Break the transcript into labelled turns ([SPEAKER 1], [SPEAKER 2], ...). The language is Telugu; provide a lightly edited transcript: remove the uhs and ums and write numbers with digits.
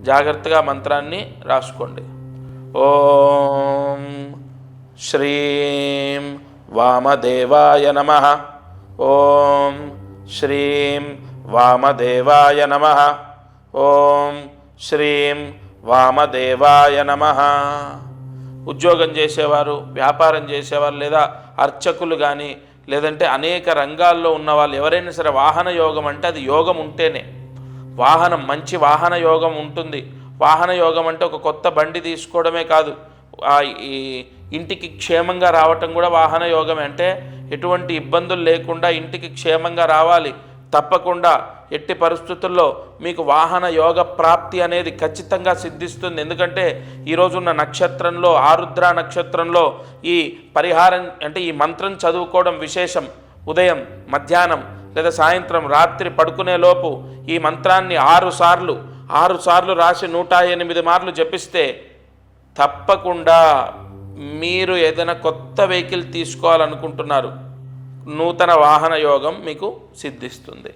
[SPEAKER 1] జాగ్రత్తగా మంత్రాన్ని రాసుకోండి. ఓం శ్రీం వామదేవాయ నమః. ఓం శ్రీం వామదేవాయ నమః. ఓం శ్రీం వామదేవాయ నమః. ఉద్యోగం చేసేవారు, వ్యాపారం చేసేవారు, లేదా అర్చకులు కానీ, లేదంటే అనేక రంగాల్లో ఉన్న వాళ్ళు ఎవరైనా సరే వాహన యోగం అంటే అది యోగం ఉంటేనే. వాహనం, మంచి వాహన యోగం ఉంటుంది. వాహన యోగం అంటే ఒక కొత్త బండి తీసుకోవడమే కాదు, ఈ ఇంటికి క్షేమంగా రావటం కూడా వాహన యోగమే. అంటే ఎటువంటి ఇబ్బందులు లేకుండా ఇంటికి క్షేమంగా రావాలి. తప్పకుండా ఎట్టి పరిస్థితుల్లో మీకు వాహన యోగ ప్రాప్తి అనేది ఖచ్చితంగా సిద్ధిస్తుంది. ఎందుకంటే ఈరోజున్న నక్షత్రంలో, ఆరుద్ర నక్షత్రంలో ఈ పరిహారం అంటే ఈ మంత్రం చదువుకోవడం విశేషం. ఉదయం, మధ్యాహ్నం లేదా సాయంత్రం, రాత్రి పడుకునేలోపు ఈ మంత్రాన్ని 6 సార్లు రాసి 108 మార్లు జపిస్తే తప్పకుండా మీరు ఏదైనా కొత్త వెహికల్ తీసుకోవాలనుకుంటున్నారు, నూతన వాహన యోగం మీకు సిద్ధిస్తుంది.